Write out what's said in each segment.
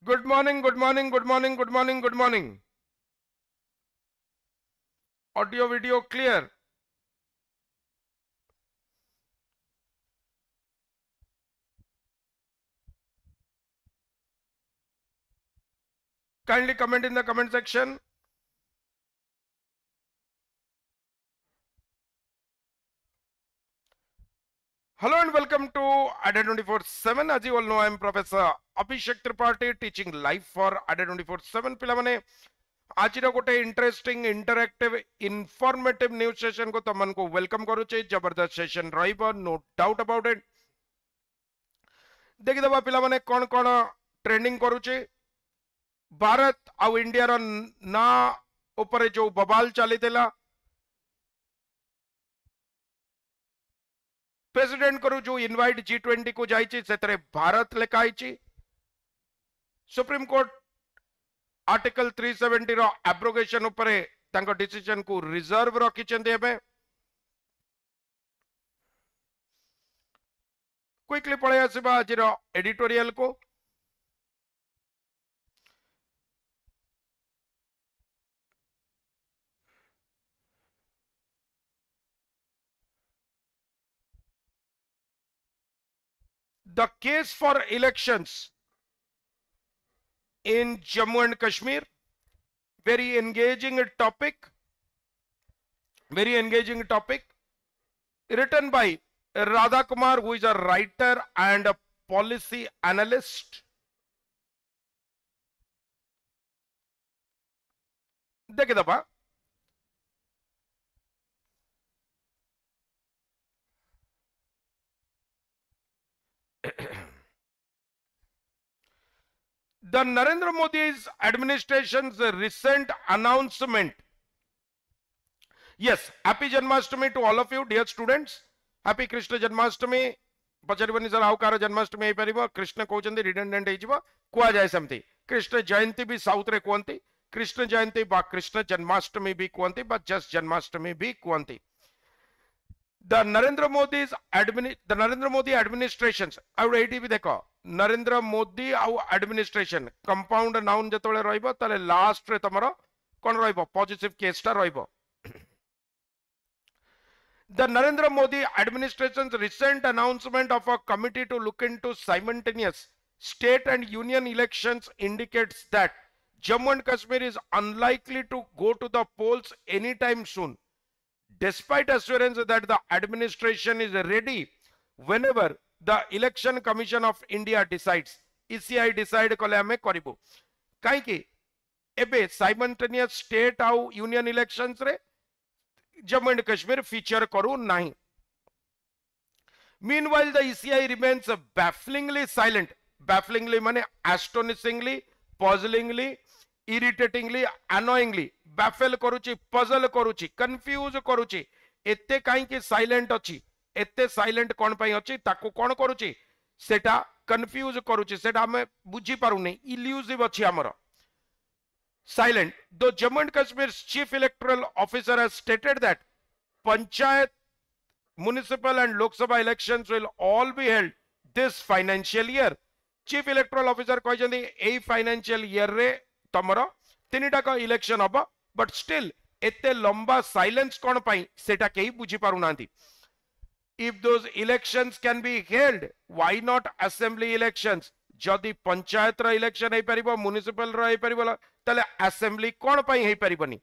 Good morning, good morning, good morning, good morning, good morning. Audio, video clear. Kindly comment in the comment section. Hello and welcome to ADA 24/7. As you all know, I am Professor Abhishek Tripathi teaching live for ADA 24/7. पिलामने आज गोटे interesting interactive informative news session को तुम को welcome करूचे जबरदस्त session रहिबो no doubt about it देखि दबा पिला माने कोन कोन ट्रेंडिंग करूचे भारत आउ इंडिया रो ना ऊपर जो बवाल चलीला प्रेसिडेंट करू जो इनवाइट G20 को जाइए से भारत लिखाई सुप्रीम कोर्ट आर्टिकल 370 रो एब्रोगेशन उपरे तांको डिसीजन को रिजर्व रखिचंदी एबे क्विकली पळे आसीबा आजिर एडिटोरियल को The case for elections in Jammu and Kashmir, very engaging topic, written by Radha Kumar, who is a writer and a policy analyst. देखे दबा The Narendra Modi's administration's recent announcement. Yes, happy Janmashtami to all of you, dear students. Happy Krishna Janmashtami. पचारिबनी sir आउ कार जन्माष्टमी हे परिबो कृष्ण कहउचंदी redundant हेजिबो कुआ जाय समथि कृष्ण जयंती भी साउथ रे कोंती कृष्ण जयंती बा कृष्ण जन्माष्टमी भी कोंती बा जस्ट जन्माष्टमी भी कोंती The Narendra Modi administrations आउ एटी भी देखो नरेंद्र मोदी आउ एडमिनिस्ट्रेशन कंपाउंड नाउन जतबेले रहइबो तले लास्ट रे तमरो कोन रहइबो पॉजिटिव केस ता रहइबो The Narendra Modi administration's recent announcement of a committee to look into simultaneous state and union elections indicates that Jammu and Kashmir is unlikely to go to the polls anytime soon, despite assurance that the administration is ready whenever the Election Commission of India decides. ECI decide कले हमें करिबो काई कि एबे simultaneous state आउ union elections रे Jammu and Kashmir feature करू नहीं. Meanwhile, the ECI remains bafflingly silent. Bafflingly माने astonishingly, puzzlingly, irritatingly, annoyingly. Baffle करूची, puzzle करूची, confuse करूची. एते काई कि silent अछि. एते silent कौन पाई अछि ताको कौन करूची सेटा confuse करूची सेटा हमें बुझी पारु नहीं. Elusive अछि हमरो. Silent. Though Jammu and Kashmir's chief electoral officer has stated that Panchayat, municipal and Lok Sabha elections will all be held this financial year. Chief electoral officer कहजंदी A financial year रे तमरो तीनटा का election हबो but still एते लंबा silence कौन पाई सेटा केही बुझी पारु नांती. If those elections can be held, why not assembly elections? जदि पंचायत रा इलेक्शन हे परिबो म्युनिसिपल रा हे परिबो तले असेंबली कोन पई हे परिबनी.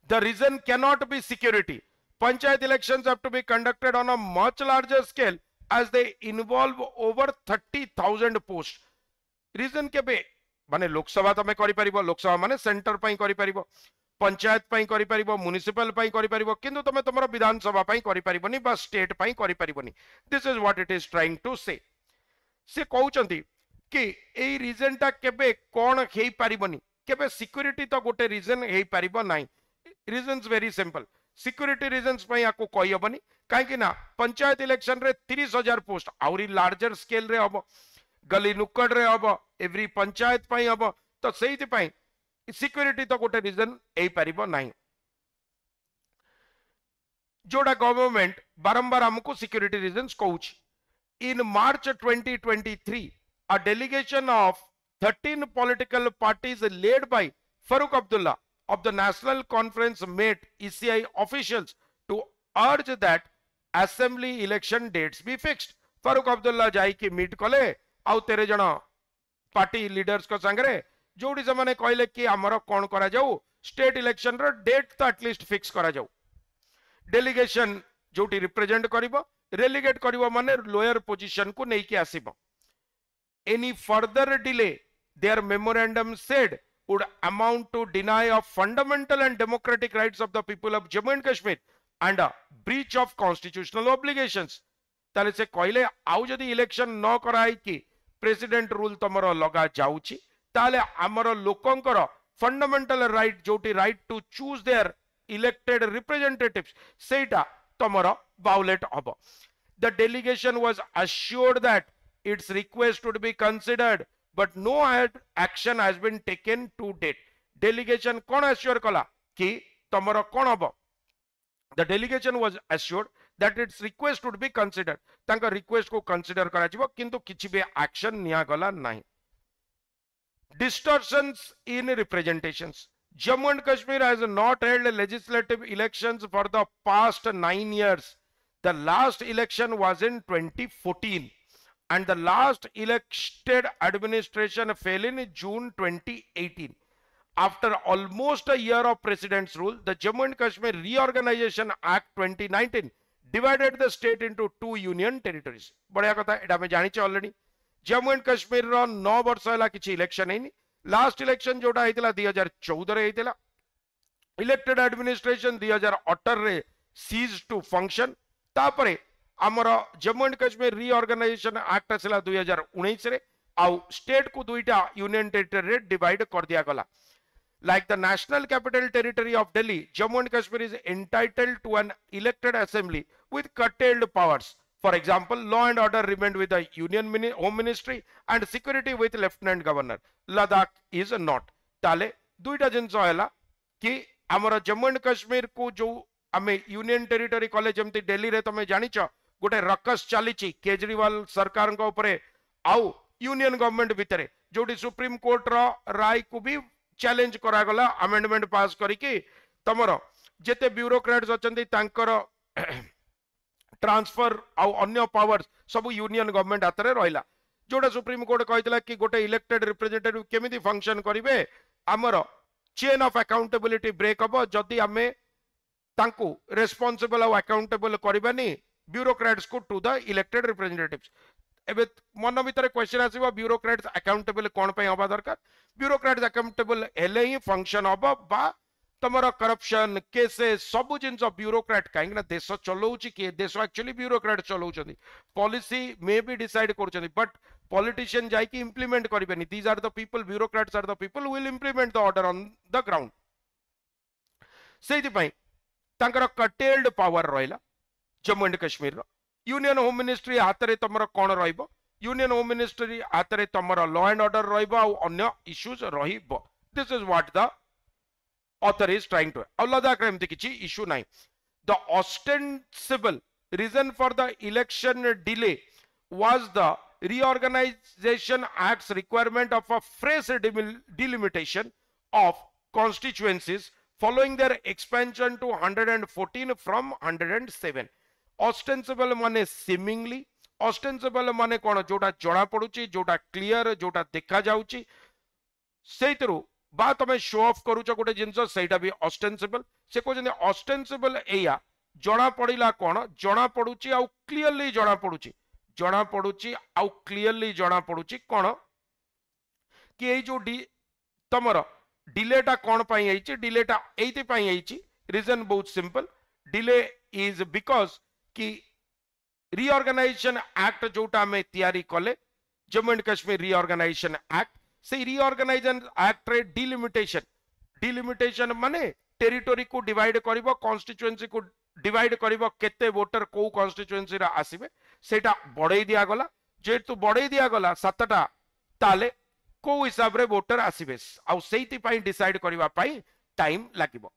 The reason cannot be security. Panchayat elections have to be conducted on a much larger scale as they involve over 30,000 posts. Reason के बे माने लोकसभा तमे करि परिबो लोकसभा माने सेंटर पई करि परिबो पंचायत पई करि परिबो म्युनिसिपल पई करि परिबो किंतु तमे तमरो विधानसभा पई करि परिबोनी बा स्टेट पई करि परिबोनी. This is what it is trying to say. से कहउचंती कि एई रीजन टा केबे कोन हेई परिबोनी केबे सिक्योरिटी तो गोटे रीजन हेई परिबो नाही. Reasons very simple. Security reasons पई आको कहि हबनी काहे कि ना पंचायत इलेक्शन रे 30,000 पोस्ट आउरी लार्जर स्केल रे हबो गली नुक्कड़ रे हबो एवरी पंचायत पई हबो तो सेहिति पई सिक्योरिटी तो गोटे रीजन हेई परिबो नाही. जोड़ा गवर्नमेंट बारंबार हमको security regions कहउची. In March 2023, a delegation of 13 political parties led by Farooq Abdullah of the National Conference met ECI officials to urge that assembly election dates be fixed. Farooq Abdullah जाइकी meet कले आउ 13 जन party leaders को संगरे जोड़ी से माने कहले कि हमर कोन करा जाऊ स्टेट इलेक्शन रो डेट तो एटलीस्ट फिक्स करा जाऊ डेलीगेशन जोटी रिप्रेजेंट करिवो रेलिगेट करिवो माने लोअर पोजीशन को नै कि आसीबो any further delay their memorandum said would amount to deny of fundamental and democratic rights of the people of Jammu and Kashmir and a breach of constitutional obligations ताले से कहले आउ जदि election न कराई कि प्रेसिडेंट रूल तमरो लगा जाउची ताले हमरो लोकंकर फंडामेंटल राइट जोटी right to choose their elected representatives सेटा तमरो वायोलेट हबो the delegation was assured that its request would be considered but no action has been taken to date delegation kon assure kala ki tomaro kon hobo the delegation was assured that its request would be considered tanka request ko consider kara jibo kintu kiछि be action niya gala nahi distortions in representations Jammu and Kashmir has not held legislative elections for the past 9 years the last election was in 2014 and the last elected administration fell in June 2018. After almost a year of president's rule, the Jammu and Kashmir Reorganization Act 2019 divided the state into 2 union territories. बढ़िया कथा एटा में जानी चाहिए already. Jammu and Kashmir रो 9 वर्ष होला किछि election हैनी. Last election जोटा हेतिला 2014 रे हेतिला. Elected administration 2018 रे ceased to function. तापरे आमर Jammu and Kashmir reorganisation act आसला 2019 रे आउ स्टेट को दुईटा यूनियन टेरिटरी रे डिवाइड कर दिया गला like the national capital territory of Delhi Jammu and Kashmir is entitled to an elected assembly with curtailed powers for example law and order remained with the union home ministry and security with lieutenant governor Ladakh is not ताले दुईटा जिंस हैला कि आमर Jammu and Kashmir को जो आमे union territory college जमती दिल्ली रे तमे जानिଛ गोटे रकस चली केजरीवाल सरकार आउ यूनियन गवर्नमेंट भितर जो सुप्रीम कोर्ट राय को भी चैलेंज करागला अमेंडमेंट पास करके तमर जेते ब्यूरोक्रेट्स अछंती तांकर ट्रांसफर आउ अन्य पावर्स सब यूनियन गवर्नमेंट हाथ में रहा जोटा सुप्रीम कोर्ट कहला कि गोटे इलेक्टेड रिप्रेजेंटेटिव केमिति फंक्शन करिवे आमर चेन ऑफ अकाउंटेबिलिटी ब्रेक हम जदि आमे तांको रेस्पोंसिबल आउ अकाउंटेबल करबानी ब्यूरोक्रेट्स को टू द इलेक्टेड रिप्रेजेंटेटिव्स एबे मन भीतर क्वेश्चन आसीबा ब्यूरोक्रेट्स अकाउंटेबल कोन पे होबा दरकार ब्यूरोक्रेट्स अकाउंटेबल हेले ही फंक्शन होबा बा तमरा करप्शन केसेस सब जिंस ब्यूरोक्रेट कहीं ना देश चलाउची कि देश एक्चुअली ब्यूरोक्रेट चलाउछंदी पॉलिसी मे बी डिसाइड करूछंदी बट पॉलिटिशियन जाई कि इंप्लीमेंट करिबेनी these are the people bureaucrats are the people who will implement the order on the ground सेति पई तांकर कटेल्ड पावर रहिला Jammu and Kashmir union home ministry हाथ में तुम कौन रहिबो यूनियन होम मिनिस्ट्री हाथ में तुम लॉ एंड ऑर्डर रहिबो आ अन्य इश्यूज रहिबो this is what the author is trying to uh Ladakh एमती किछि इश्यू नाही the ostensible reason for the election delay was the reorganization act's requirement of a fresh delimitation of constituencies following their expansion to 114 from 107 ostensible माने seemingly ostensible माने कोन जोटा जणा पडुची जोटा clear जोटा देखा जाउची सेतरु बा तमे शो ऑफ करूछ गोटे जिंस सेटा भी ostensible से को जने ostensible एया जणा पडिला कोन जणा पडुची आ क्लियरली जणा पडुची जणा पडुची आ क्लियरली जणा पडुची कोन कि ए जो तमर डिलेटा कौन पाई आइछि डिलेटा एइति पाई आइछि रीजन बहुत सिंपल डिले इज बिकॉज कि रीऑर्गेनाइजेशन एक्ट जोटा में तैयारी कले Jammu and Kashmir reorganisation act से रीऑर्गेनाइजेशन एक्ट रे डिलिमिटेशन माने टेरिटोरी को डिवाइड करिवो कॉन्स्टिट्यूएंसी को डिवाइड करिवो केते वोटर को कॉन्स्टिट्यूएंसी रा आसीबे सेटा बढ़ई दिया गला जेतु बढ़ई दिया गला 7टा ताले को हिसाब रे वोटर आसीबे आउ सेति पई डिसाइड करबा पई टाइम लागिबो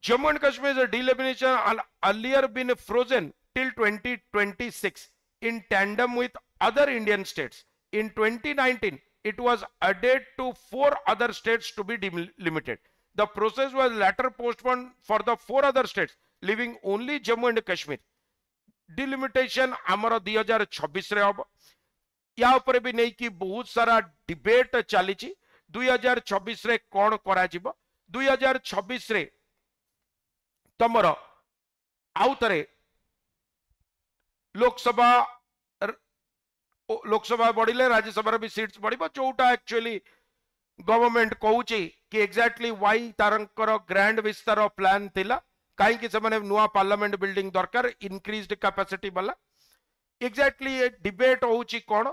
Jammu and Kashmir delimitation earlier been frozen till 2026 in tandem with other Indian states. In 2019, it was added to 4 other states to be delimited. The process was later postponed for the 4 other states, leaving only Jammu and Kashmir. Delimitation आमर 2026 रे हम या ऊपर भी नहीं कि बहुत सारा डिबेट चली 2026 रे कौन करा जिवो 2026 रे तमर आउतरे लोकसभा बढ़िले राज्यसभा भी सीट्स बढ़िबो जोटा एक्चुअली गवर्नमेंट कहूची कि एग्जैक्टली वाई तारंकर ग्रैंड विस्तार प्लान थिला कहीं से माने नुआ पार्लियामेंट बिल्डिंग दरकार इंक्रीज्ड कैपेसिटी वाला एग्जैक्टली डिबेट होउची कोन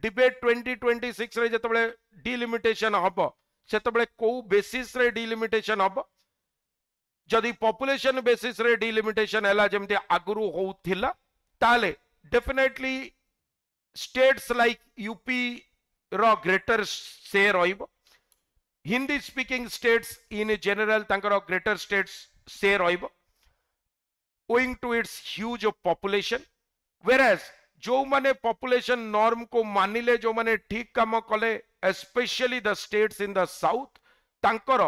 डिबेट 2026 रे जतबे डिलिमिटेशन हबो सेतबे को बेसिस रे डिलिमिटेशन हबो जदि पॉपुलेशन बेसिस रे डिलिमिटेशन हैला जेमते आगुरु होउथिला ताले डेफिनेटली स्टेट्स लाइक यूपी रो ग्रेटर से रहिबो Hindi speaking states in general तांकर ग्रेटर स्टेट्स से रहिबो owing to its huge population whereas जो माने पॉपुलेशन नॉर्म को मानिले जो माने ठीक काम कले specially the states in the south तांकर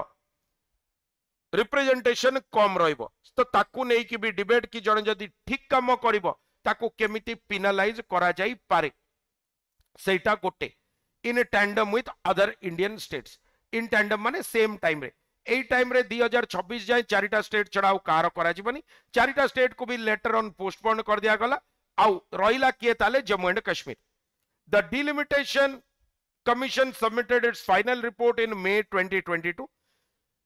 रिप्रेजेंटेशन कम रहिबो तो ताकू नै कि भी डिबेट कि जण जदी ठीक काम करिवो ताकू केमिति पेनलाइज करा जाई पारे सेटा गोटे in tandem with other Indian states in tandem माने सेम टाइम रे ए टाइम रे 2026 जाए 4टा स्टेट छड़ाओ कार करा जिवनी 4टा स्टेट को भी लेटर ऑन पोस्टपोन कर दिया गला आउ रहिला किए ताले Jammu and Kashmir the delimitation commission submitted its final report in May 2022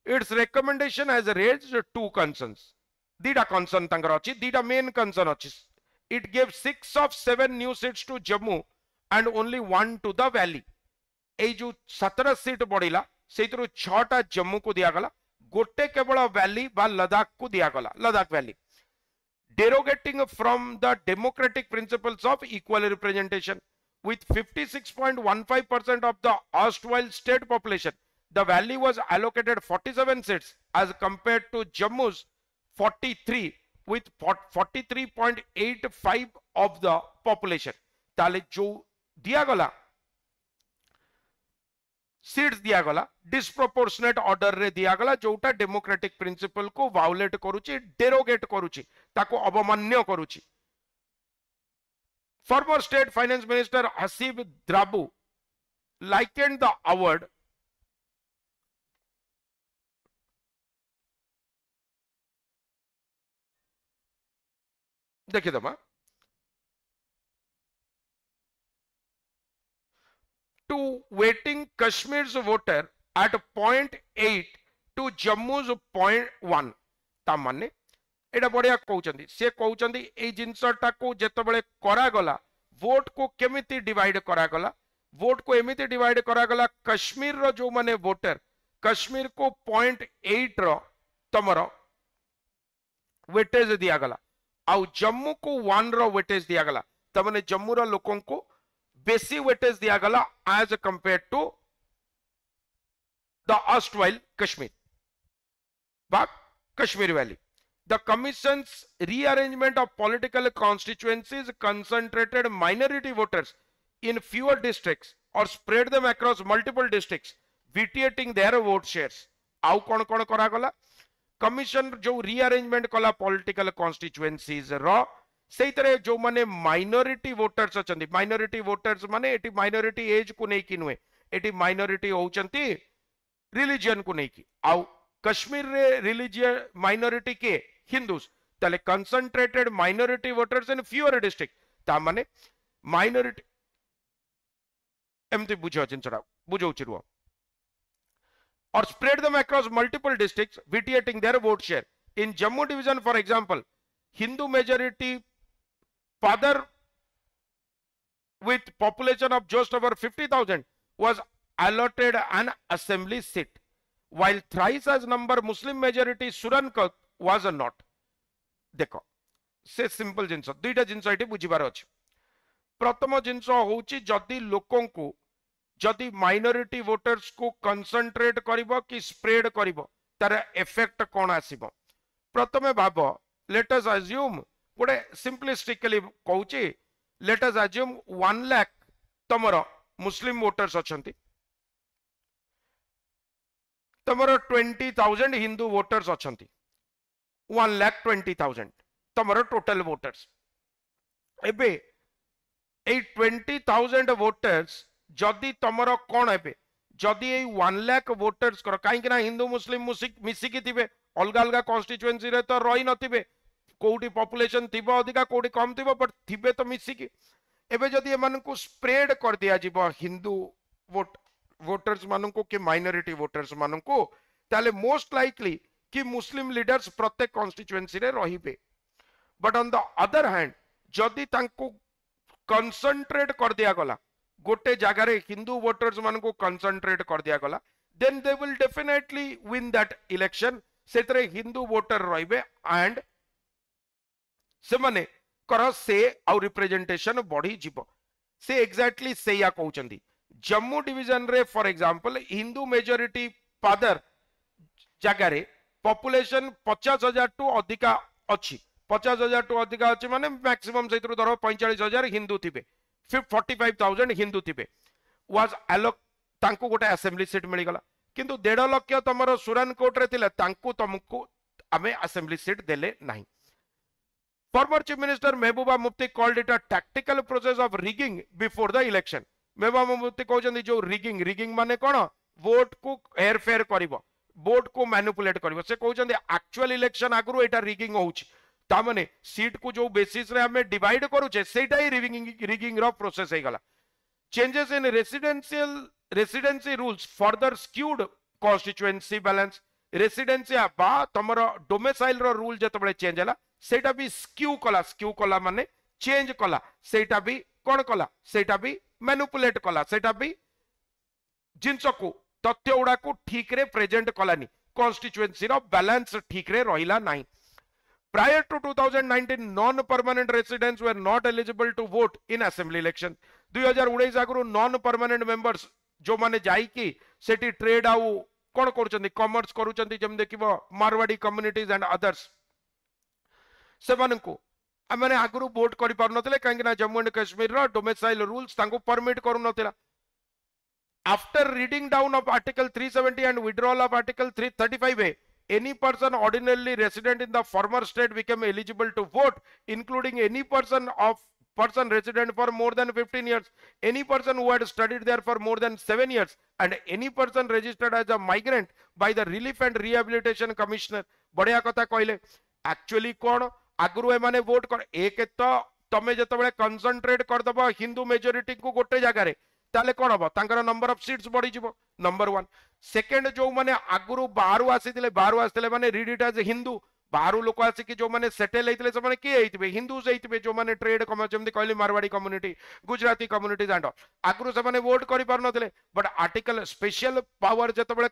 its recommendation has raised 2 concerns दीटा कंसर्न तंगर अछि दीटा मेन कंसर्न अछि it give 6 of 7 new seats to Jammu and only 1 to the valley ए जो 17 सीट बढ़िला सेइतरु 6टा जम्मू को दिया गला गोटे केवल वैली बा लद्दाख को दिया गला Ladakh valley derogating from the democratic principles of equal representation with 56.15% of the erstwhile state population the valley was allocated 47 seats as compared to Jammu's 43 with 43.85 of the population ताले जो दिया गला सीट्स दिया गला डिस्प्रोपोर्शनेट ऑर्डर रे दिया गला जोटा डेमोक्रेटिक प्रिंसिपल को वायोलेट करूची डेरोगेट करूची ताको अवमान्य करूची farmer state finance minister Haseeb Drabu likened the award देखिए दमा to weighting Kashmir's voter at 0.8 to Jammu's 0.1 तामाने एटा बढ़िया कहउचंदी से कहउचंदी ए जिंसटा को जेतबेले करा गला वोट को केमिति डिवाइड करा गला वोट को एमिति डिवाइड करा गला कश्मीर रो जो माने वोटर कश्मीर को 0.8 रो तमरो वेटेज दिया गला आउ जम्मू को 1 रो वेटेज दिया गला तमने जम्मू रो लोकन को बेसी वेटेज दिया गला as compare to the erstwhile Kashmir but Kashmir Valley. The Commission's rearrangement of political constituencies concentrated minority voters in fewer districts or spread them across multiple districts, vitiating their vote shares. आउ कौन कौन करा गला commission जो rearrangement कला political constituencies रो सेई तरह जो माने माइनॉरिटी वोटर्स अछंती माइनॉरिटी वोटर्स माने एटी माइनॉरिटी एज को नै कि नुए एटी माइनॉरिटी होचंती रिलीजन को नै कि आउ कश्मीर रे रिलीजियस माइनॉरिटी के हिंदूस तले कंसंट्रेटेड माइनॉरिटी वोटर्स इन फ्यूअर डिस्ट्रिक्ट ता माने माइनॉरिटी एमती बुझो जिनसरा बुझो चिरुआ or spread them across multiple districts, vitiating their vote share. In Jammu division, for example, Hindu majority father with population of just over 50,000 was allotted an assembly seat, while thrice as number Muslim majority Surankat was not. देखो से simple जिनस दुईटा जिनस eighty बुझिबार अछि प्रथम जिनस होउची जदी लोकन को जदि माइनॉरिटी वोटर्स को कंसंट्रेट करिवो कि स्प्रेड करिवो तार इफेक्ट कोन आसीबो प्रथमे भाबो लेट अस अज्यूम गोटे सिंपलिस्टिकली कहूची लेट अस अज्यूम 1 लाख तमर मुस्लिम वोटर्स अछंती, तमर 20,000 हिंदू वोटर्स अछंती, 1,20,000 तमर टोटल वोटर्स। एबे 20,000 वोटर्स जदि तमर कौन हे, जदि 1 लाख वोटर्स कहीं हिंदू मुस्लिम मिसिकी थे, अलग अलग कन्स्टिट्युएंसी रे तो रही नथिबे, कोउटी पॉपुलेशन थिबो अधिका कोउटी कम थिबो, बट थिबे तो मिसिकी। एबे जदि एमानकु स्प्रेड कर दिया जिवो हिंदू वोटर्स मानकु कि माइनॉरिटी वोटर्स मानकु, ताले मोस्ट लाइकली कि मुस्लिम लीडर्स प्रत्येक कन्स्टिट्युएंसी रे रहिबे। But on the other hand जदि तांकु कंसंट्रेट कर दिया गला गोटे जगार हिंदू वोटर्स मान को कंसंट्रेट कर दिया गला, then they will definitely win that election. से हिंदू वोटर रहिबे एंड से माने कर से आउ रिप्रेजेंटेशन बढ़ी जीवो। से एग्जैक्टली से या कहउचंदी जम्मू डिवीजन रे फॉर एग्जांपल हिंदू मेजॉरिटी पादर जगार पॉपुलेशन 50,000 टू अधिका अच्छी, 50,000 टू अधिका अच्छी माने मैक्सिमम से धर 45,000 हिंदू थे, 45,000 हिंदू थे, वाज एलोक तांको गोटे असेंबली सीट मिलगला। किंतु 1.5 लाख तुम सुरान कोर्ट रे थिले, तांको तुमको आमे असेंबली सीट देले नहीं। Former chief minister Mehbooba Mufti called it a tactical process of rigging before the election. Mehbooba Mufti कहउछंदी जो रिगिंग माने कोन, वोट को हेरफेर करिवो, वोट को मैनिपुलेट करिवो। से कहउछंदी एक्चुअल इलेक्शन आगु एटा रिगिंग होउछि, तामने सीट को जो बेसिस रे हमें डिवाइड करूचे सेटा ही रिगिंग रो प्रोसेस हे गला। Changes in residency rules further skewed constituency balance. Residency बा तमरो डोमिसाइल रो रूल जतबे चेंज हला सेटा भी स्क्यू कला माने चेंज कला, सेटा भी कोन कला, सेटा भी मैनिपुलेट कला, सेटा भी जिंस को तथ्य उडा को ठीक रे प्रेजेंट कलानी, कॉन्स्टिट्युएंसी रो बैलेंस ठीक रे रहिला नाही। Prior to 2019, non-permanent residents were not eligible to vote in assembly election. 2019 आगु non-permanent members जो माने जाई कि सेठी ट्रेड आउ कोन करूचंदी, कॉमर्स करूचंदी, जम देखिबो मारवाड़ी कम्युनिटीज एंड अदर्स, से मानकु माने आगु वोट करि पार नथिले काहे ना जम्मू एंड कश्मीर रो डोमिसाइल रूल्स तांको परमिट करू नथिला। After reading down of Article 370 and withdrawal of Article 335A, any person ordinarily resident in the former state became eligible to vote, including any person resident for more than 15 years, any person who had studied there for more than 7 years, and any person registered as a migrant by the Relief and Rehabilitation Commissioner. बढ़िया कथा कहले। Actually कौन आगु एमाने vote कर, एक तो तमे जतबेले कंसंट्रेट कर दबो हिंदू मेजॉरिटी को गोटे जगार, ताले कौन हम तांकर नंबर ऑफ सीट्स बढ़ी जीवो, नंबर 1। सेकंड जो माने आगु बाहर आसीथिले माने रीड इट एज हिंदू, बाहर लोक आसिक जो माने सेटल होइथिले से माने के होइथिबे, हिंदू से होइथिबे, जो माने ट्रेड जेमति कहले Marwari community, Gujarati communities and आगु से माने वोट करि पार नथिले। बट आर्टिकल स्पेशल पावर जतबेले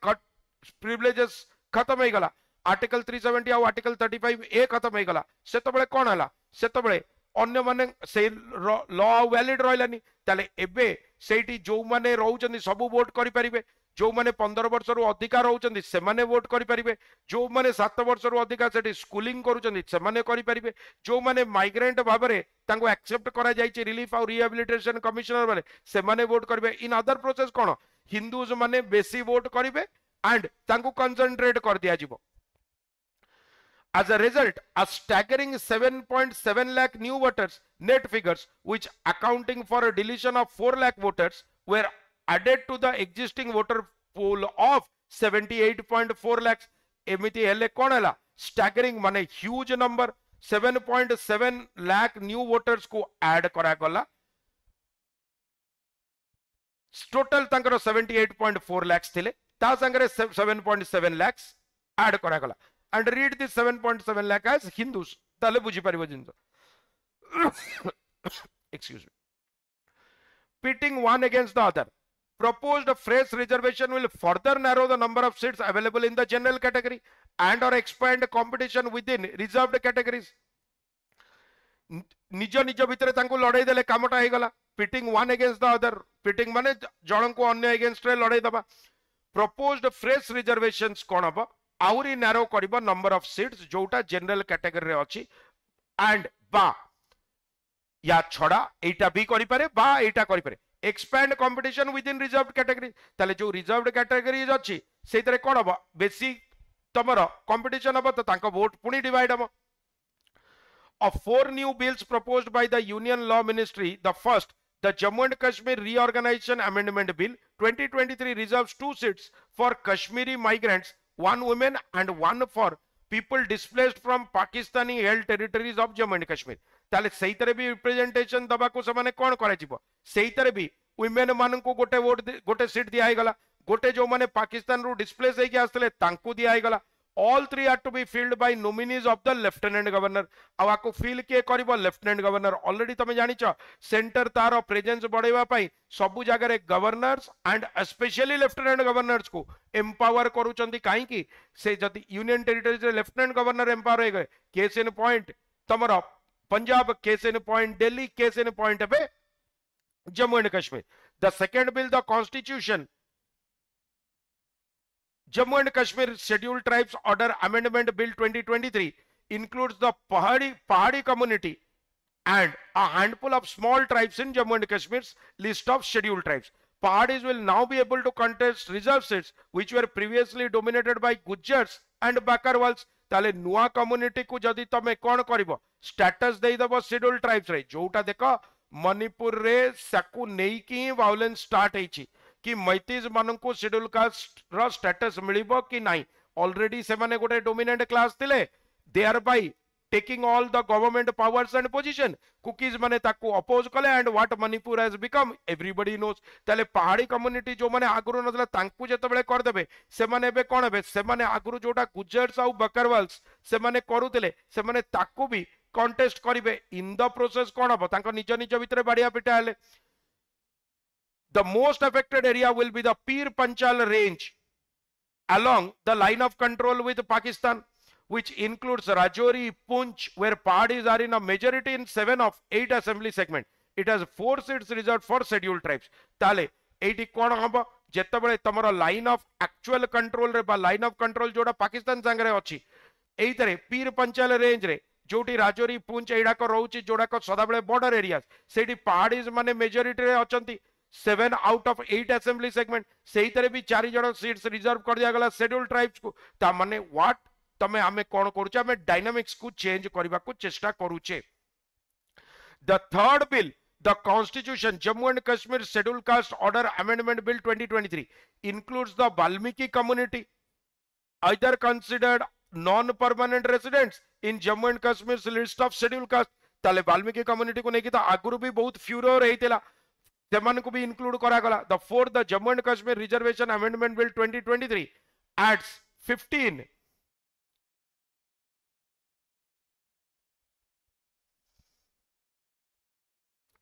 प्रिविलेजेस खत्म हो गला, आर्टिकल 370 आ आर्टिकल 35A खत्म हो गला, सेतबेले कोन हला, सेतबेले अन्य माने से लॉ वैलिड रहलानी। ताले एबे सेठी जो माने रहउचंदी सब वोट करि परिबे, जो माने 15 वर्ष रु अधिका रहउचंदी से माने वोट करि परिबे, जो माने 7 वर्ष रु अधिका सेठी स्कूलिंग करूचंदी से माने करि परिबे, जो माने माइग्रेंट भाबरे तांको एक्सेप्ट करा जायछि रिलीफ और रिहैबिलिटेशन कमिश्नर वाले से माने वोट करिवे। In other process cone Hindus माने बेसी वोट करिवे एंड तांको कंसंट्रेट कर दिया जिवो। As a result, a staggering 7.7 lakh new voters, net figures, which accounting for a deletion of 4 lakh voters, were added to the existing voter pool of 78.4 lakhs. एमिति हेले कोन हला, staggering माने huge number, 7.7 lakh new voters को add करा गला। Total तांकर 78.4 lakhs थिले, ता संगरे 7.7 lakhs add करा गला। And read this 7.7 lakh as Hindus, ताले बुझी परिबो जिंस। Excuse me. Pitting one against the other, proposed fresh reservation will further narrow the number of seats available in the general category and or expand competition within reserved categories. निज निज भितर तांको लड़ाई देले कामटा हे गला। Pitting one against the other, pitting माने जणन को अन्य अगेंस्ट रे लड़ाई दबा। Proposed fresh reservations कोन हबो, आउरी नैरो करिबो नंबर ऑफ सीट्स जोटा जनरल कैटेगरी रे अछि एंड बा या छड़ा एटा भी करि पारे बा एटा करि पारे expand competition with in reserved category ताले जो रिजर्व्ड कैटेगरीज अछि सेतरे कोन हबो बेसी तमरो कंपटीशन हबो तो तांको वोट पुनी डिवाइड हबो of 4 new bills proposed by the Union Law Ministry. The first, the Jammu and Kashmir Reorganization Amendment Bill 2023 reserves 2 seats for Kashmiri migrants, 1 woman and 1 for people displaced from Pakistani held territories of Jammu and Kashmir. ताले सही तरह भी representation दबा को समाने कौन करे जीवो सही तरह भी वुमेन मान को गोटे वोट गोटे सीट दिया गला गोटे जो माने पाकिस्तान रु डिस्प्लेस होके आसले तांको दिया गला all 3 are to be filled by nominees of the lieutenant governor अब आपको फिल के करिवो लेफ्टिनेंट गवर्नर ऑलरेडी तमे जानिछ सेंटर तारो प्रेजेंस बढ़ेवा पई सब जगह रे governors and specially lieutenant governors को एम्पावर करूचंती काहे की से जदी यूनियन टेरिटरीज रे लेफ्टिनेंट गवर्नर एम्पावर हो गए केस इन पॉइंट तमरो Punjab case in point Delhi case in point पे Jammu and Kashmir the second bill the constitution Jammu and Kashmir Scheduled Tribes Order Amendment Bill 2023 includes the Pahadi community and a handful of small tribes in Jammu and Kashmir's list of scheduled tribes. Pahadis will now be able to contest reserve seats which were previously dominated by Gujars and Bakarwals. ताले नुआ community को जदि तमे कोन करिवो status देई दबो scheduled tribes रे जोटा देखो मणिपुर रे साकु नेई की वायलेंस स्टार्ट हेची कि मैतीज मान को शेड्यूल कास्ट रो स्टेटस मिलिबो कि नाही ऑलरेडी से माने गोटे डोमिनेंट क्लास थिले they are by taking all the government powers and position Kukis माने ताकू अपोज कले and what Manipur has become everybody knows ताले पहाड़ी कम्युनिटी जो माने आगुरु नथला तांकू जेतबेले कर देबे से माने बे कोन हेबे से माने आगुरु जोटा गुजर्स आउ बकरवाल्स से माने करूतिले से माने ताकू भी कॉन्टेस्ट करिवे इन द प्रोसेस कोन हबो तांको निज निज भितरे बाडिया पिटा हेले The most affected area will be the Pir Panchal range along the line of control with Pakistan, which includes Rajouri, Poonch, where Pahadis are in a majority in 7 of 8 assembly segments. It has 4 seats reserved for scheduled tribes. Tale, 80 kona haba, jettabale tamara line of actual control re ba line of control joda Pakistan sangre achi. Either Pir Panchal range re, जोटी Rajouri Poonch एडा को रहउची जोडा को सदाबले border areas सेठी पहाड़ीज माने majority रे अचंती 7 out of 8 assembly segment सही तरह भी 4 जण सीट्स रिजर्व कर दिया गला शेड्यूल ट्राइब्स को ता माने व्हाट तमे हमें कोन करूचे हमें डायनामिक्स को चेंज करबा को चेष्टा करूचे the third bill the constitution Jammu and Kashmir schedule caste order amendment bill 2023 includes the Valmiki community either considered non-permanent residents in Jammu and Kashmir's list of scheduled caste ताले वाल्मीकि कम्युनिटी को नेकी ता आगुरु भी बहुत फ्यूरोर हेतिला सेमान को भी इंक्लूड करा गला the fourth the Jammu and Kashmir reservation amendment bill 2023 adds 15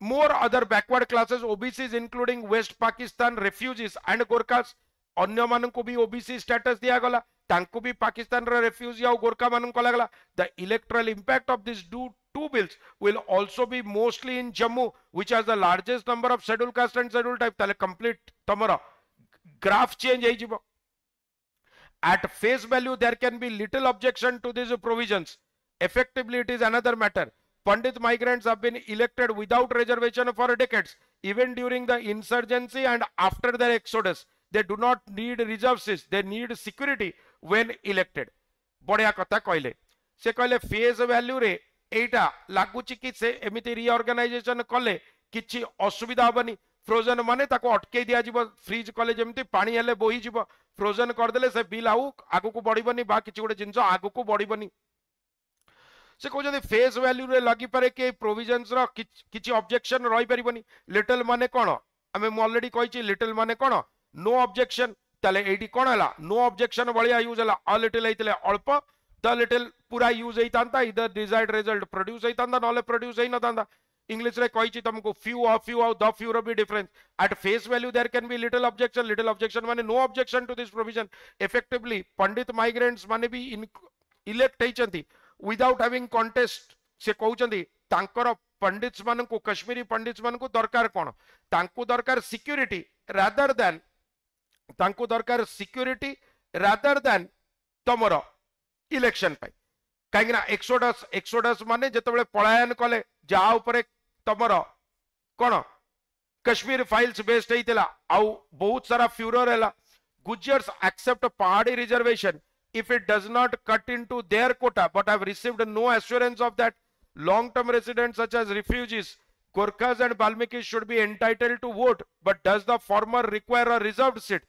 more other backward classes OBCs including West Pakistan refugees and Gorkhas अन्य मान को भी ओबीसी स्टेटस दिया गला तांको भी पाकिस्तान रे रेफ्यूजी और गोरखा मान को लागला the electoral impact of this two bills will also be mostly in Jammu which has the largest number of scheduled caste and scheduled type ताले complete तमरा graph change है जीवो at face value there can be little objection to these provisions effectively it is another matter Pandit migrants have been elected without reservation for decades even during the insurgency and after their exodus they do not need reserves they need security when elected बढ़िया कथा कहले से कहले face value रे एटा लागुची कि से एमिति reorganisation कले किछि असुविधा हबनी फ्रोजन माने ताको अटके दिया जिवो फ्रीज कले जेमति पानी हेले बोही जिवो फ्रोजन कर देले से बिल आउ आगु को बढ़िबनी बा किछि गोटे जिंस आगु को बढ़िबनी से कहते फेस वैल्यू रे लगी पारे के प्रोविजन्स रो किछि ऑब्जेक्शन रही परिबनी लिटिल माने कोन हमें ऑलरेडी कहिछि लिटिल माने कोन नो ऑब्जेक्शन ताले एडी कोन हला नो ऑब्जेक्शन बलिया यूज हला अ लिटिल हेतिले अल्प द लिटिल पूरा यूज हेतांता इधर डिजायर्ड रिजल्ट प्रोड्यूस हेतांता नले प्रोड्यूस हे नतांता इंग्लिश रे कहिछि तुमको फ्यू ऑफ द फ्यू रो be difference at face value there can be little objection माने no objection to this provision effectively Pandit migrants माने भी इलेक्ट हेचंती विदाउट हैविंग कॉन्टेस्ट से कहउचंती तांकर पंडित्स मान को कश्मीरी पंडित्स मान को दरकार कोन तांको दरकार सिक्योरिटी रादर देन तांको दरकार सिक्योरिटी रादर देन तमरो इलेक्शन पाई काहेना एक्सोडस माने जेतेबेले पलायन कले जा ऊपर तमर कौन कश्मीर फाइल्स बेस्ड होता आउ बहुत सारा फ्यूरर है गुजर्स एक्सेप्ट पहाड़ी reservation if it does not cut into their quota but have received no assurance of that. Long term residents such as refugees, Gorkhas and Balmikis should be entitled to vote, but does the former require a reserved seat?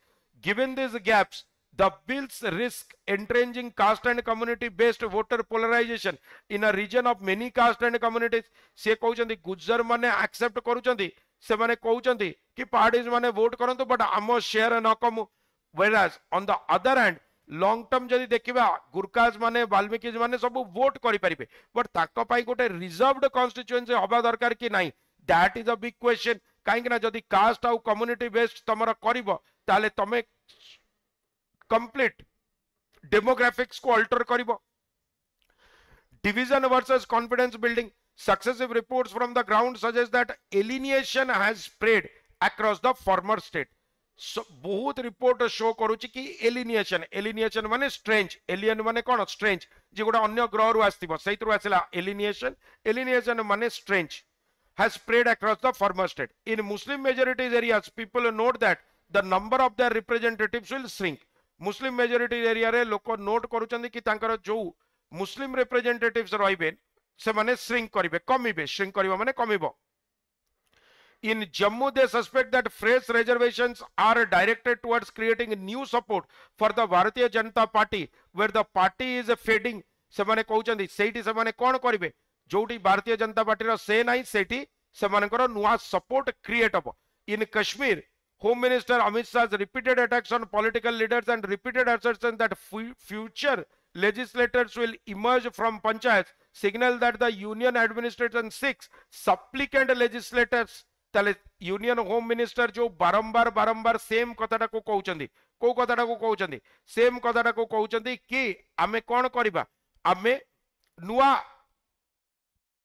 Given these gaps, the bills risk entrenching caste and community based voter polarization in a region of many caste and communities. से कहउछंती गुजर माने accept करूछंती से माने कहउछंती कि पहाड़ीज माने vote करंतु but आम share न कमु, whereas on the other hand long term जदि देखा गुरकाज माने वाल्मीकि माने सब वोट करें बट ताको पाई गोटे रिजर्व्ड कॉन्स्टिट्यूएंसी हवा दरकार कि नहीं, that is a big question. कहीं ना जदि कास्ट आउ कम्युनिटी बेस्ड तुम करिवो ताले तमे कंप्लीट डेमोग्राफिक्स को अल्टर करिवो. Division versus confidence building. Successive reports from the ground suggest that alienation has spread across the former state. बहुत रिपोर्ट शो करुची कि एलिनिएशन माने स्ट्रेंज, एलियन माने कौन स्ट्रेंज जे गोटे अन्य ग्रह रु आस्तिबो सेइतरु आसिला एलिनिएशन माने strange has spread across the former state. In Muslim majority areas people note that the number of their representatives will shrink. Muslim majority area रे लोक नोट करूचंदी कि तांकर जो मुस्लिम रिप्रेजेंटेटिव्स रहिबे से माने shrink करिवे, कमिबे. shrink करिवा माने कमिबो. In Jammu, they suspect that fresh reservations are directed towards creating new support for the Bharatiya Janata Party, where the party is fading. सेमाने कहउचंदी सेठी सेमाने कोन करिवे जोटी भारतीय जनता पार्टी रो से नाही सेठी सेमानकर नुआ सपोर्ट क्रिएट हबो. In Kashmir, Home Minister Amit Shah's repeated attacks on political leaders and repeated assertions that future legislators will emerge from panchayats signal that the union administration seeks supplicant legislators. ताले union home minister जो बारंबार same कथाटा को कहउचंदी, को कथाटा को कहउचंदी same कथाटा को कहउचंदी कि आमे कोन करिबा, आमे नुआ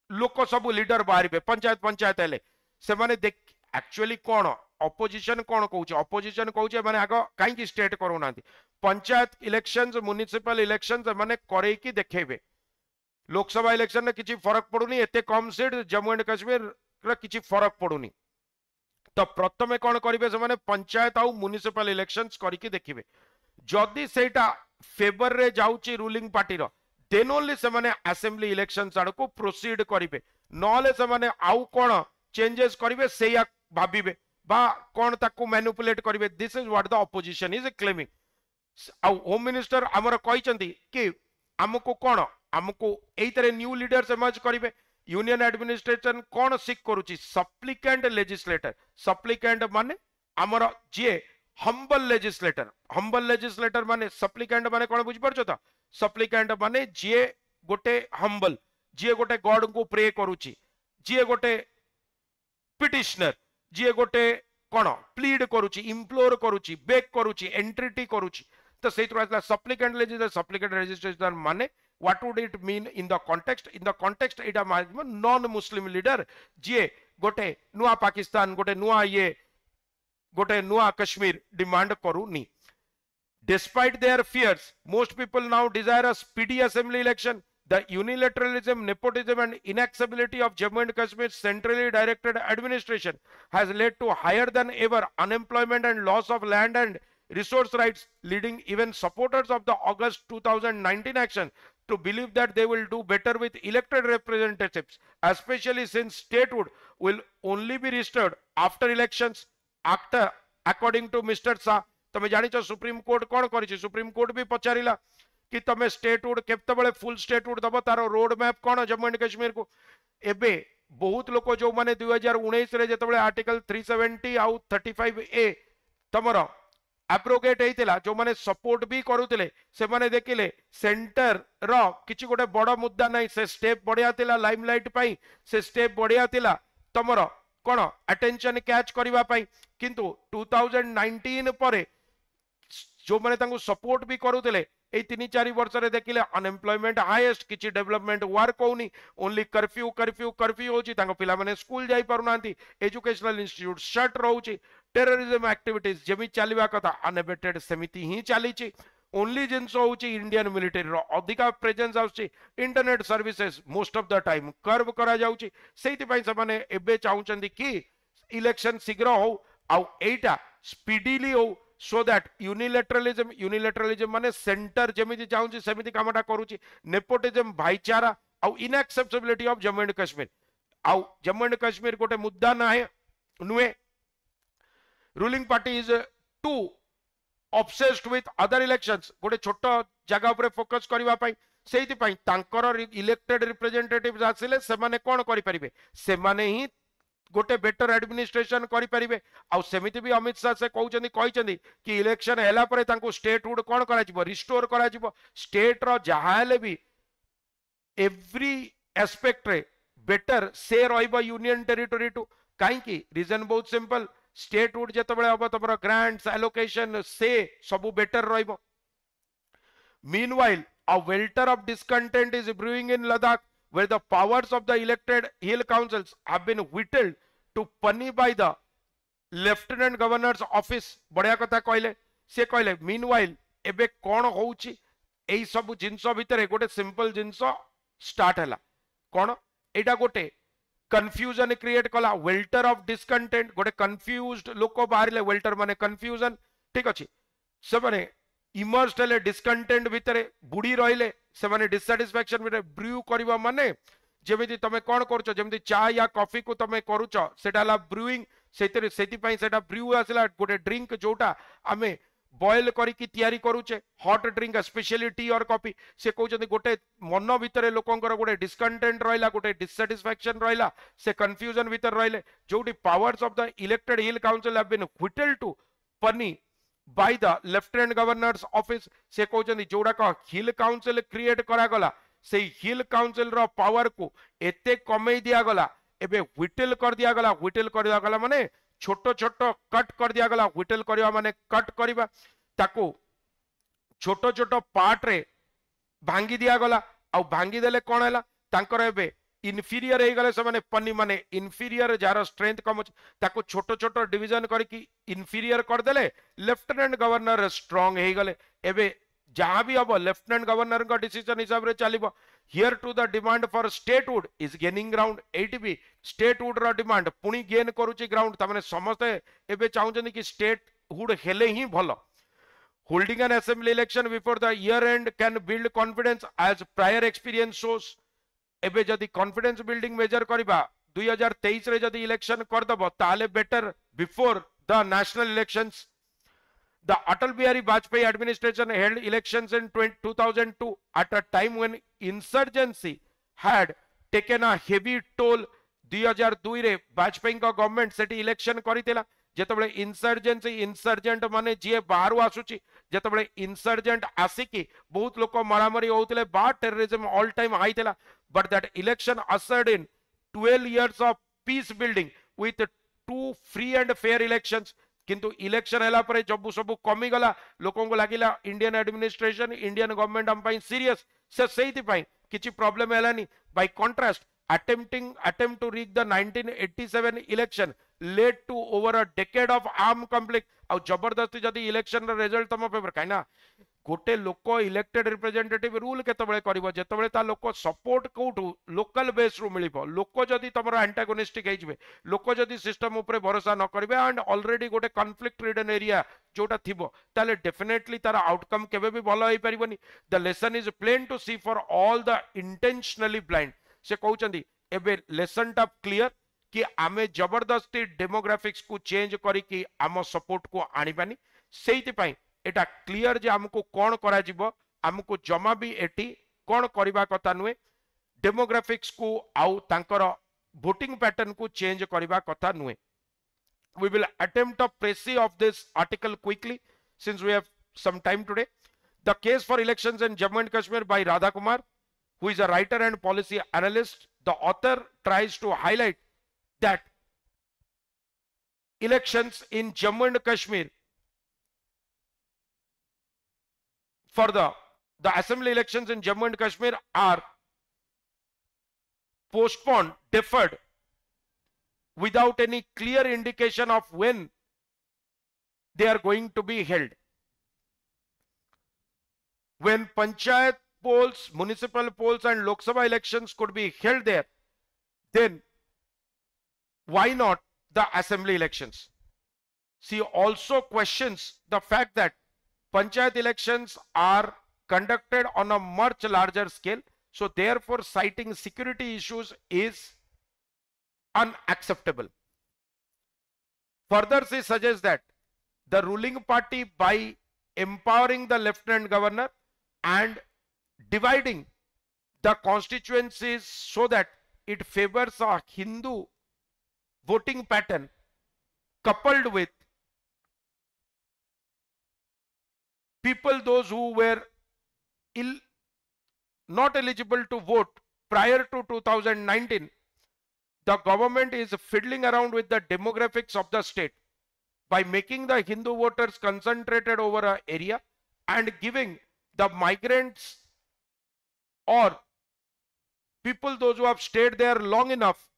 लोक सब लीडर बाहरिबे पंचायत हेले से माने देख एक्चुअली कोन ऑपोजिशन कोन कहउछ, ऑपोजिशन कहउछ माने आगो काई की स्टेट करूनांती पंचायत इलेक्शंस म्युनिसिपल इलेक्शंस माने करे की देखेबे. लोकसभा इलेक्शन में किछि फरक पडुनी, एते कम सीट जम्मू एंड कश्मीर किछि फरक पडुनी. तो प्रथमे कौन करेंगे से पंचायत आउ म्युनिसिपल इलेक्शंस करके देखिए जदि सेटा फेवर रे जाउची रूलिंग पार्टी रो देन ओनली से माने असेंबली इलेक्शंस आड़ को प्रोसीड करिवे, नले से माने आउ कोन चेंजेस करिवे सेया भाबिबे बा कोन ताकू मैनिपुलेट करिवे. This is what the opposition is claiming. आउ होम मिनिस्टर हमर कहिसंती कि हमको कोन हमको एइतरे न्यू लीडर्स इमर्ज करिवे. यूनियन एडमिनिस्ट्रेशन कौन सिक करुची सप्लिकेंट लेजिस्लेटर. सप्लिकेंट माने आमर जे हम्बल लेजिस्लेटर माने सप्लिकेंट माने कौन बुझी परछो त सप्लिकेंट माने जे गोटे हम्बल, जे गोटे गॉड को प्रे करुची, जे गोटे पिटिशनर, जे गोटे कौन प्लीड करुची, इम्प्लोर करुची, बेक करुची, एंट्रिटी करुची. तो सेइतरो आसला सप्लिकेंट लेजिस्लेटर. सप्लिकेंट लेजिस्लेटर माने what would it mean in the context? In the context एटा नॉन मुस्लिम लीडर जे गोटे नुआ पाकिस्तान गोटे नुआ कश्मीर डिमांड करूनी. Despite their fears, most people now desire a speedy assembly election. The unilateralism, nepotism and inaccessibility of Jammu and Kashmir's centrally directed administration has led to higher than ever unemployment and loss of land and resource rights, leading even supporters of the August 2019 action to believe that they will do better with elected representatives, especially since statehood will only be restored after elections. According to Mr. Shah, तमे जानिଛ supreme court कौन करिछि, supreme court भी पचारिला कि तमे statehood केतेबेले full statehood दबो तार road map कौन Jammu and Kashmir को. एबे बहुत लोक जो माने 2019 रे जेतेबेले आर्टिकल 370 आउ 35A तमर एब्रोगेट हेतिला जो माने सपोर्ट भी करूतिले से माने देखिले सेंटर रो किछि गोटे बड़ मुद्दा नै, से स्टेप बढ़िया थिला लाइमलाइट पाई, से स्टेप बढ़िया थिला तमर कोन अटेंशन कैच करिवा पाई. किंतु 2019 परे जो माने तांको सपोर्ट भी करूतिले ए 3-4 वर्ष रे देखिले अनएम्प्लॉयमेंट हाईएस्ट, किछि डेवलपमेंट वर्क होनी, ओनली कर्फ्यू होची, तांको पिला माने स्कूल जाई पारुनांती, एजुकेशनल इंस्टीट्यूट शट रहउची, टेररिज्म एक्टिविटीज जेमि चलिबा कथा अनएबेटेड सेमिति ही चलीची. ओनली जिनस होची इंडियन मिलिटरी रो अधिका प्रेजेंस आउची internet services most of the time curb करा जाउची सेति पई से माने एबे चाहुचंदी कि इलेक्शन शीघ्र हो आउ एटा स्पीडीली हो सो दैट यूनिलैटरलिज्म माने सेंटर जेमिति चाहुची सेमिति कामटा करूची नेपोटिज्म भाईचारा आउ inacceptability of Jammu and Kashmir आउ जम्मू एंड कश्मीर गोटे मुद्दा ना है नुए ruling party is too obsessed with other elections गोटे छोट जगह उपरे फोकस करबा पई सेति पई तांकर इलेक्टेड रिप्रेजेंटेटिव्स आसिले से माने कोन करि परिबे से माने ही गोटे बेटर एडमिनिस्ट्रेशन करि परिबे आ सेमिति भी अमित शाह से कहउचंदी कि इलेक्शन हैला परे तांको स्टेटहुड कोन करा जिवो रिस्टोर करा जिवो स्टेट रो जहा हेले भी एवरी एस्पेक्ट रे बेटर से रहइबो यूनियन टेरिटरी टू काई की रीजन बहुत सिंपल स्टेटहुड जेतबेले हबो तमरो ग्रांट्स एलोकेशन से सबु बेटर रहइबो meanwhile a welter of discontent is brewing in Ladakh where the powers of the elected hill councils have been whittled to punny by the lieutenant governor's office बढ़िया कथा कहले से कहले meanwhile एबे कोन होउची एई सब जिंस भितरे गोटे सिंपल जिंस स्टार्ट हला कोन एटा गोटे कंफ्यूजन क्रिएट कला वेल्टर ऑफ डिस्कंटेंट गोटे कंफ्यूज्ड लोक बाहरले वेल्टर माने कंफ्यूजन ठीक अछि से माने इमर्स्ड हेले डिस्कंटेंट भितरे बुडी रहिले से माने डिससैटिस्फैक्शन भितरे ब्रू करबा माने जेमिति तमे कोन करछो जेमिति चा या कॉफी को तमे करूछो सेटाला ब्रूइंग सेतरे सेति पई सेटा ब्रू आसला गोटे ड्रिंक जोटा आमे बॉयल करिकी तयारी करूचे हॉट ड्रिंक स्पेशली टी और कॉफी से कहउछन्ती गोटे मन भितरे लोकंकर गोटे डिस्कंटेंट रहिला गोटे डिससैटिस्फैक्शन रहिला से कंफ्यूजन भितर रहिले जोटी powers of the elected hill council have been whittled to पनी by the lieutenant governors office से कहउछन्ती जोडा का हिल काउंसिल क्रिएट करा गला से हिल काउंसिल रो पावर को एते कमे दिया गला एबे व्हिटल कर दिया गला माने छोटो छोटो कट कर दिया गला व्हिटल करबा माने कट करबा ताको छोटो छोटो पार्ट रे भांगी दिया गला आ भांगी देले कोन हला तांकर एबे इनफीरियर हे गले से माने पन्नी माने इनफीरियर जार स्ट्रेंथ कम ताको छोटो छोटो डिवीजन करके इनफीरियर कर देले लेफ्टिनेंट गवर्नर स्ट्रांग हे गले एबे जहां भी अब लेफ्टिनेंट गवर्नर का डिसीजन हिसाब रे चलिबो here too the demand for statehood is gaining ground एटी भी स्टेटहुड रो डिमांड पुनी गेन करूची ग्राउंड त माने समस्त एबे चाहुचनी कि स्टेटहुड हेले ही भलो holding an assembly election before the year end can build confidence as prior experience shows एबे जदी कॉन्फिडेंस बिल्डिंग मेजर करबा 2023 रे जदी इलेक्शन कर दबो ताले better before the national elections The Atal Bihari Vajpayee administration held elections in 2002 at a time when insurgency had taken a heavy toll 2002 रे वाजपेयी का गवर्नमेंट सेठी इलेक्शन करितेला जेतबेले इंसर्जेंसी इंसर्जेंट माने जे Bahru आसुची जेतबेले इंसर्जेंट आसिकी बहुत लोक मारामारी होउतले बा टेररिज्म ऑल टाइम हाई थिला but that election occurred in 12 years of peace building with two free and fair elections किंतु इलेक्शन हैला परे जब्बु सबु कमी गला लोकों को लागिला इंडियन एडमिनिस्ट्रेशन इंडियन गवर्नमेंट हम पाई सीरियस से सेहिति पाई किछि प्रॉब्लम हैलानी by contrast attempt to rig the 1987 election led to over a decade of armed conflict और जबरदस्ती जदी इलेक्शन रा रिजल्ट तम पेपर काइना गोटे लोक इलेक्टेड रिप्रेजेंटेटिव रूल केतबेले करिवो जेतबेले ता लोक सपोर्ट कोठु लोकल बेस रु मिलिबो लोक जदी तमरो एंटागोनिस्टिक हेजबे लोक जदी सिस्टम ऊपर भरोसा न करबे एंड ऑलरेडी गोटे कॉन्फ्लिक्ट रिडन एरिया जोटा थिबो ताले डेफिनेटली तार आउटकम केबे भी भलो होई परिबोनी the lesson is plain to see for all the intentionally blind से कहउचंदी एबे लेसन टा क्लियर कि आमे जबरदस्ती डेमोग्राफिक्स को चेंज करी कि आम सपोर्ट को आनिबानी सेहिति पई एटा क्लियर जे हमको कोन करा जिवो हमको जमा भी एटी कोन करिबा कथा नुए डेमोग्राफिक्स को आउ तांकर वोटिंग पैटर्न को चेंज करिबा कथा नुए we will attempt a précis of this article quickly since we have some time today. The case for elections in Jammu and Kashmir by Radha Kumar, who is a writer and policy analyst. The author tries to highlight that elections in Jammu and Kashmir for the assembly elections in Jammu and Kashmir are postponed, deferred without any clear indication of when they are going to be held. when panchayat polls, municipal polls and Lok Sabha elections could be held there, then why not the assembly elections? She also questions the fact that panchayat elections are conducted on a much larger scale, so therefore citing security issues is unacceptable. Further, she suggests that the ruling party, by empowering the lieutenant governor and dividing the constituencies so that it favors a Hindu voting pattern coupled with people, those who were not eligible to vote prior to 2019, the government is fiddling around with the demographics of the state by making the Hindu voters concentrated over an area and giving the migrants or people, those who have stayed there long enough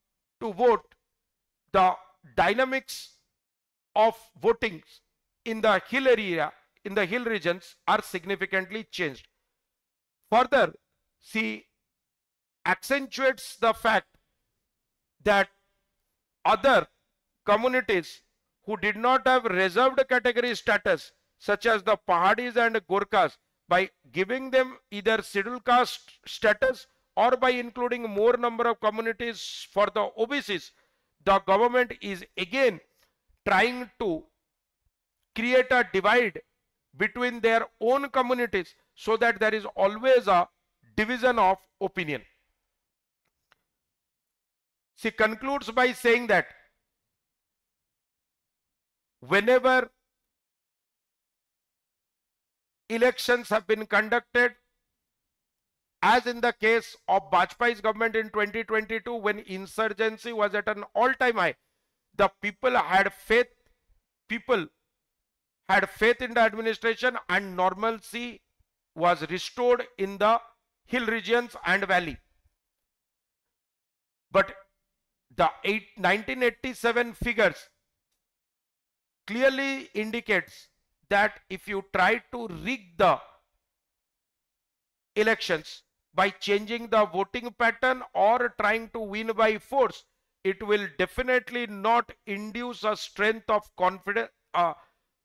to vote, the dynamics of voting in the hill area, in the hill regions, are significantly changed. Further, she accentuates the fact that other communities who did not have reserved category status, such as the Pahadis and Gorkhas, by giving them either scheduled caste status or by including more number of communities for the OBCs, the government is again trying to create a divide between their own communities so that there is always a division of opinion. She concludes by saying that whenever elections have been conducted, as in the case of Vajpayee's government in 2022, when insurgency was at an all-time high, the people had faith, in the administration, and normalcy was restored in the hill regions and valley. But the 1987 figures clearly indicates that if you try to rig the elections by changing the voting pattern or trying to win by force, it will definitely not induce a strength of confidence.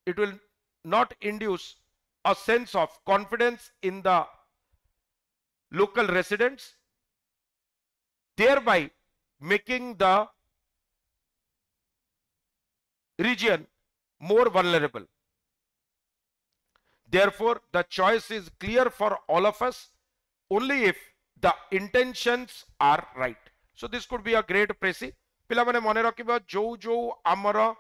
It will not induce a sense of confidence in the local residents, thereby making the region more vulnerable. Therefore, the choice is clear for all of us only if the intentions are right. So this could be a great presi. पिला माने मने रखिबा जो आमर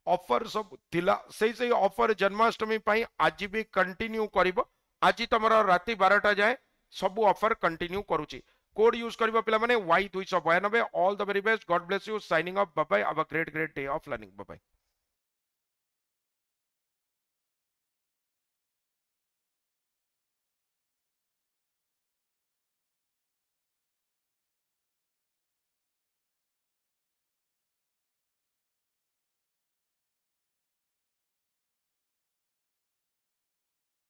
offer सब थिला से offer Janmashtami पाई आज भी कंटिन्यू करिवो. आज तमरा राति 12टा जाए सब ऑफर कंटिन्यू करूची. कोड यूज करिवो पिला माने Y292. All the very best. God bless you. Signing off. Bye bye. Have a great day of learning. Bye bye.